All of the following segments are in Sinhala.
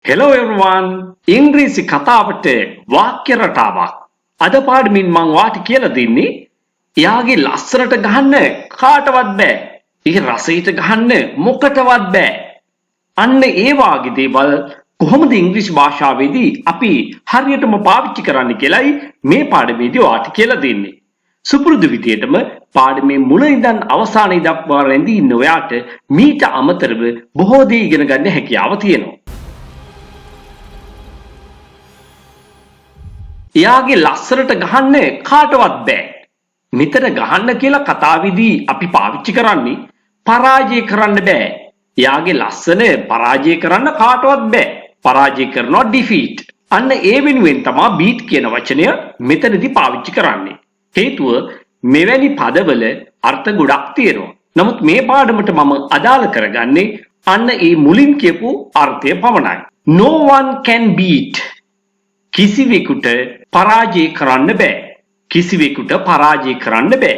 Hello everyone. ඉංග්‍රීසි කතාවට වාක්‍ය රටාවක්. අද පාඩමින් මම වාට කියලා දෙන්නේ එයාගේ ලස්සනට ගහන්න කාටවත් බෑ. ඒක රසයට ගහන්න මොකටවත් බෑ. අන්න ඒ වාගේ දේවල් කොහොමද ඉංග්‍රීසි භාෂාවේදී අපි හරියටම පාවිච්චි කරන්න කියලායි මේ පාඩමේදී වාට කියලා දෙන්නේ. සුපුරුදු විදියටම පාඩමේ මුල ඉඳන් අවසානය දක්වා රැඳී ඉන්න ඔයාට මීට අමතරව බොහෝ දේ ඉගෙන ගන්න හැකියාව තියෙනවා. එයාගේ ලස්සනට ගහන්න කාටවත් බෑ. මෙතන ගහන්න කියලා කතාවේදී අපි පාවිච්චි කරන්නේ පරාජය කරන්න බෑ. එයාගේ ලස්සන පරාජය කරන්න කාටවත් බෑ. පරාජය කරනවා defeat. අන්න ඒ වෙනුවෙන් තමයි beat කියන වචනය මෙතනදී පාවිච්චි කරන්නේ. හේතුව මෙවැනි පදවල අර්ථ ගොඩක් තියෙනවා. නමුත් මේ පාඩමට මම අදාළ කරගන්නේ අන්න ඒ මුලින් කියපු අර්ථය පමණයි. No one can beat. කිසිවෙකුට පරාජය කරන්න බෑ. කිසිවෙකුට පරාජය කරන්න බෑ.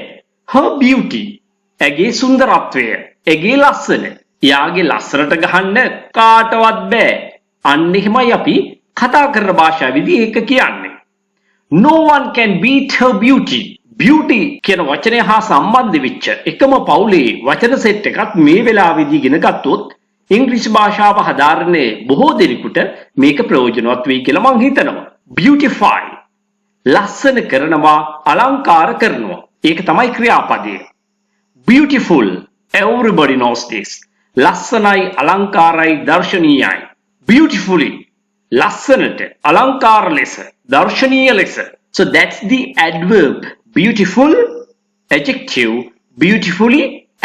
Her beauty. ඇගේ සුන්දරත්වය. ඇගේ ලස්සන. එයාගේ ලස්සනට ගහන්න කාටවත් බෑ. අන්න එහෙමයි අපි කතා කරන භාෂාවේදී ඒක කියන්නේ. No one can beat her beauty. Beauty කියන වචනය හා සම්බන්ධ වෙච්ච එකම පවුලේ වචන සෙට් එකක් මේ වෙලාවේදී ඉගෙන ගත්තොත් ඉංග්‍රීසි භාෂාව හදාරන බොහෝ දෙනෙකුට මේක ප්‍රයෝජනවත් වෙයි කියලා මම හිතනවා. Beautify. ලස්සන කරනවා, අලංකාර කරනවා. ඒක තමයි ක්‍රියාපදය. Beautiful. Everybody knows this. ලස්සනයි, අලංකාරයි, දර්ශනීයයි. Beautifully. ලස්සනට, අලංකාර ලෙස, දර්ශනීය ලෙස. So that's the adverb. Beautiful, adjective, beautifully,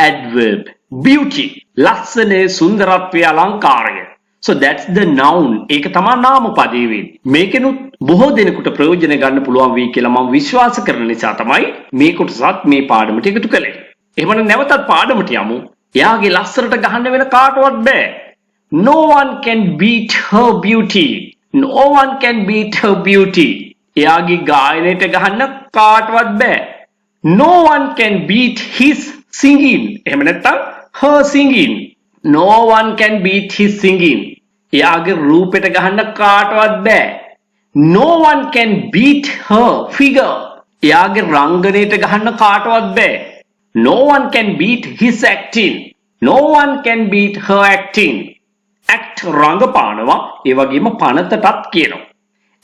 adverb. Beauty. ලස්සන, සුන්දරත්වය, අලංකාරය. So that's the noun. ඒක තමයි නාම පදේ වෙන්නේ. මේකෙනුත් බොහෝ දෙනෙකුට ප්‍රයෝජන ගන්න පුළුවන් වෙයි කියලා මම විශ්වාස කරන නිසා තමයි මේ කොටසත් මේ පාඩමට එකතු කළේ. එහෙමනම් නැවතත් පාඩමට යමු. එයාගේ ලස්සනට ගහන්න වෙන කාටවත් බෑ. No one can beat her beauty. No one can beat her beauty. එයාගේ ගායනයට ගහන්න කාටවත් බෑ. No one can beat his singing. එහෙම නැත්නම් her singing. No one can beat his singing. එයාගේ රූපෙට ගහන්න කාටවත් බෑ. No one can beat her figure. එයාගේ රංගනයට ගහන්න කාටවත් බෑ. No one can beat his acting. No one can beat her acting. Act රංගපානවා ඒ වගේම පනතටත් කියනවා.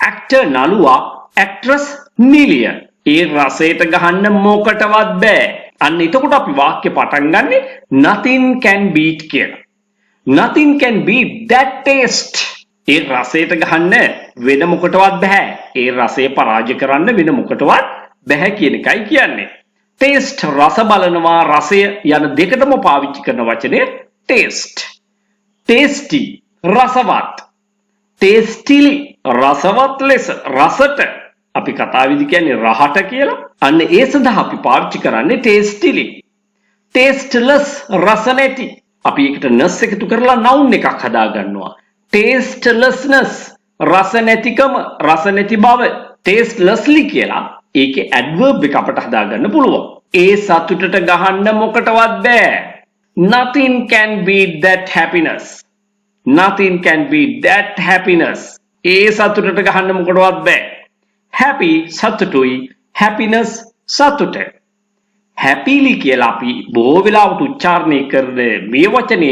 Actor නළුවා, actress නිලිය. ඒ රසයට ගහන්න මොකටවත් බෑ. අන්න එතකොට අපි වාක්‍ය පටන් ගන්නෙ nothing can beat කියලා. Nothing can beat that taste. ඒ රසයට ගහන්න වෙන මොකටවත් බෑ. ඒ රසය පරාජය කරන්න වෙන මොකටවත් බෑ කියන එකයි කියන්නේ. Taste රස බලනවා, රසය යන දෙකටම පාවිච්චි කරන වචනය taste. Tasty රසවත්. Tastily රසවත් ලෙස, රසට අපි කතාවේදී කියන්නේ රහට කියලා. අන්න ඒ සඳහා අපි පාවිච්චි කරන්නේ tastily. Tasteless රස නැති. අපි ඒකට ness එකතු කරලා noun එකක් හදා ගන්නවා. Tastelessness රස නැතිකම, රස නැති බව. Tastelessly කියලා ඒකේ adverb එක අපට හදා ගන්න පුළුවන්. ඒ සතුටට ගහන්න මොකටවත් බෑ. Nothing can beat that happiness. Nothing can beat that happiness. ඒ සතුටට ගහන්න මොකටවත් බෑ. Happy සතුටුයි, happiness සතුට. Happily කියලා අපි බොහෝ වෙලාවට උච්චාරණය කරන මේ වචනය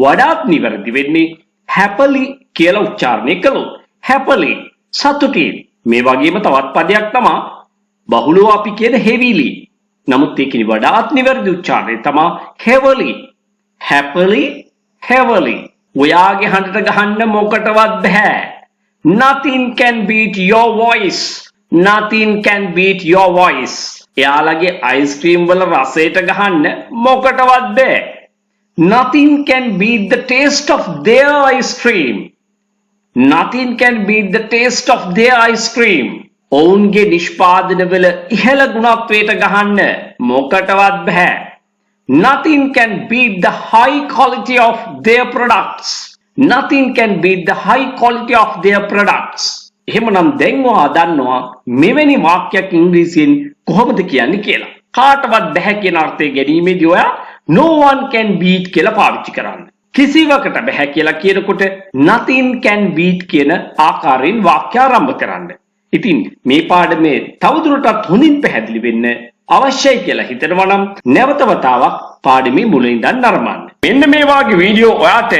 වඩාත් නිවැරදි වෙන්නේ happily කියලා උච්චාරණය කළොත්. Happily සතුටින්. මේ වගේම තවත් පදයක් තමයි බහුලව අපි කියන heavily. නමුත් ඒකේ වඩාත් නිවැරදි උච්චාරණය තමයි heavily. Happily, heavily. ඔයාගේ හඬට ගහන්න මොකටවත් බෑ. Nothing can beat your voice. Nothing can beat your voice. එයාලගේ අයිස්ක්‍රීම් වල රසයට ගහන්න මොකටවත් බෑ. Nothing can beat the taste of their ice cream. Nothing can beat the taste of their ice cream. ඔවුන්ගේ නිෂ්පාදන වල ඉහළ ගුණත්වයට ගහන්න මොකටවත් බෑ. Nothing can beat the high quality of their products. Nothing can beat the high quality of their products. එහෙමනම් දැන් ඔයා දන්නවා මෙවැනි වාක්‍යයක් ඉංග්‍රීසියෙන් කොහොමද කියන්නේ කියලා. කාටවත් බැහැ කියන අර්ථය ගැනීමේදී ඔයා no one can beat කියලා පාවිච්චි කරන්න. කිසිවකට බෑ කියලා කියනකොට nothing can beat කියන ආකාරයෙන් වාක්‍ය ආරම්භ කරන්න. ඉතින් මේ පාඩමේ තවදුරටත් හොඳින් පැහැදිලි වෙන්න අවශ්‍යයි කියලා හිතනවා නම් නැවත වතාවක් පාඩමේ මුල ඉඳන් නරඹන්න. මෙන්න මේ වගේ වීඩියෝ ඔයාට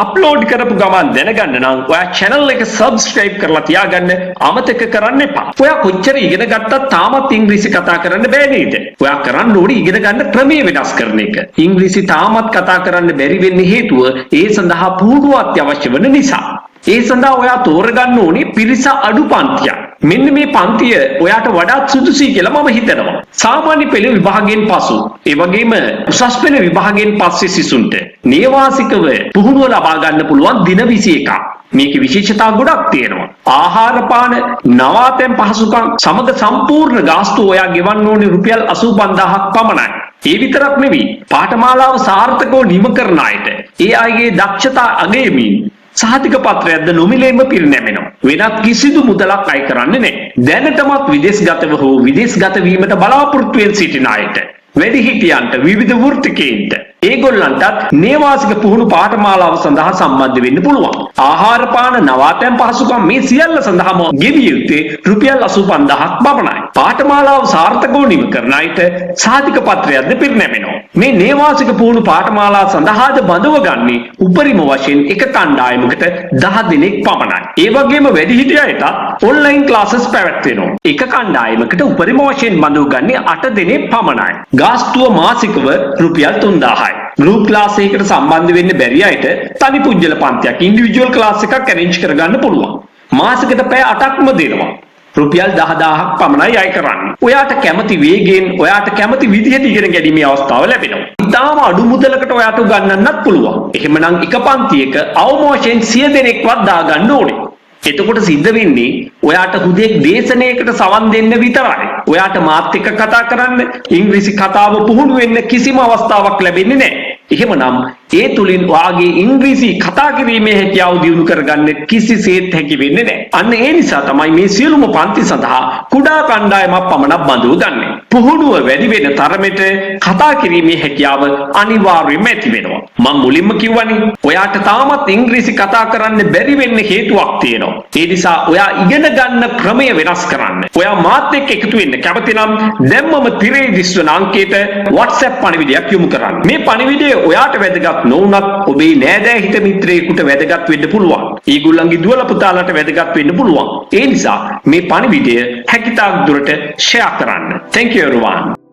අප්ලෝඩ් කරපු ගමන් දැනගන්න නම් ඔයා channel එක subscribe කරලා තියාගන්න අමතක කරන්න එපා. ඔයා කොච්චර ඉගෙන ගත්තත් තාමත් ඉංග්‍රීසි කතා කරන්න බෑ නේද? ඔයා කරන්න ඕනේ ඉගෙන ගන්න ක්‍රමයේ වෙනස් කරන එක. ඉංග්‍රීසි තාමත් කතා කරන්න බැරි වෙන්නේ හේතුව ඒ සඳහා පුහුණුව අත්‍යවශ්‍ය වෙන නිසා. ඒ සඳහා ඔයා තෝරගන්න ඕනේ පිරිස අඩු පන්තියක්. මෙන්න මේ පන්තිය ඔයාට වඩාත් සුදුසුයි කියලා මම හිතනවා. සාමාන්‍ය පෙළ විභාගයෙන් පසු ඒ වගේම උසස් පෙළ විභාගයෙන් පස්සේ සිසුන්ට නේවාසිකව පුහුණුව ලබා ගන්න පුළුවන් දින 21ක්. මේකේ විශේෂතා ගොඩක් තියෙනවා. ආහාර පාන, නවාතැන් පහසුකම් සමග සම්පූර්ණ ගාස්තු ඔයා ගෙවන්න ඕනේ රුපියල් 85000ක් පමණයි. ඒ විතරක් නෙවෙයි පාඨමාලාව සාර්ථකව නිම කරන අයට ඒ අයගේ දක්ෂතා අගයමින් සහතික පත්‍රයක්ද නොමිලේම පිරිනැමෙනවා. වෙනත් කිසිදු මුදලක් අය කරන්නේ නැහැ. දැනටමත් විදේශගතව හෝ විදේශගත වීමට බලාපොරොත්තු වෙන සිටින අයට, වැඩිහිටියන්ට, විවිධ වෘත්තිකයන්ට ඒගොල්ලන්ටත් නේවාසික පුහුණු පාඨමාලාව සඳහා සම්බන්ධ වෙන්න පුළුවන්. ආහාර පාන නවාතැන් පහසුකම් මේ සියල්ල සඳහාම ගෙවිය යුත්තේ රුපියල් 85000ක් පමණයි. පාඨමාලාව සාර්ථකව නිම කරන අයට සහතික පත්‍රයක්ද පිරිනැමෙනවා. මේ නේවාසික පුහුණු පාඨමාලාව සඳහාද බඳව ගන්නේ උපරිම වශයෙන් එක කණ්ඩායමකට 10 දෙනෙක් පමණයි. ඒ වගේම වැඩිහිටිය අයට ඔන්ලයින් ක්ලාසස් පැවැත්වෙනවා. එක කණ්ඩායමකට උපරිම වශයෙන් බඳව ගන්නේ 8 දෙනෙක් පමණයි. ගාස්තුව මාසිකව රුපියල් 3000යි. ගෲප් ක්ලාස් එකකට සම්බන්ධ වෙන්න බැරි අයට තනි පුජ්‍යල පන්තියක් ඉන්ඩිවිජුවල් ක්ලාස් එකක් arrange කරගන්න පුළුවන්. මාසෙකට පැය 8ක්ම දෙනවා. රුපියල් 10000ක් පමණයි අය කරන්නේ. ඔයාට කැමති වේගයෙන් ඔයාට කැමති විදිහට ඉගෙන ගැනීමේ අවස්ථාව ලැබෙනවා. ඉතාලම අඩු මුදලකට ඔයාට උගන්වන්නත් පුළුවන්. එහෙමනම් එක පන්තියක අවම වශයෙන් 100 දෙනෙක්වත් දාගන්න ඕනේ. එතකොට සිද්ධ වෙන්නේ ඔයාට හුදෙක් දේශනයකට සවන් දෙන්න විතරයි. ඔයාට මාත් එක්ක කතා කරන්න, ඉංග්‍රීසි කතාව පුහුණු වෙන්න කිසිම අවස්ථාවක් ලැබෙන්නේ නැහැ. එහෙමනම් ඒ තුලින් ඔයාගේ ඉංග්‍රීසි කතා කිරීමේ හැකියාව දියුණු කරගන්න කිසිසේත් හැකි වෙන්නේ නැහැ. අන්න ඒ නිසා තමයි මේ සියලුම පන්ති සඳහා කුඩා කණ්ඩායමක් පමණක් බඳව ගන්නෙ. පුහුණුව වැඩි වෙන තරමට කතා කිරීමේ හැකියාව අනිවාර්යයෙන්ම ඇති වෙනවා. මම මුලින්ම කිව්වනේ ඔයාට තාමත් ඉංග්‍රීසි කතා කරන්න බැරි වෙන්න හේතුවක් තියෙනවා. ඒ නිසා ඔයා ඉගෙන ගන්න ක්‍රමය වෙනස් කරන්න. ඔයා මාත් එක්ක එකතු වෙන්න කැමති නම් දැම්මම තිරේ දිස්වන අංකයට WhatsApp පණිවිඩයක් යොමු කරන්න. මේ පණිවිඩය ඔයාට වැදගත් නොවුනත් ඔබේ නෑදෑ හිත මිත්‍රයෙකුට වැදගත් වෙන්න පුළුවන්. ඊගොල්ලන්ගේ දුවල පුතාලට වැදගත් වෙන්න පුළුවන්. ඒ නිසා මේ පණිවිඩය හැකිතාක් දුරට ෂෙයා කරන්න. Thank you everyone.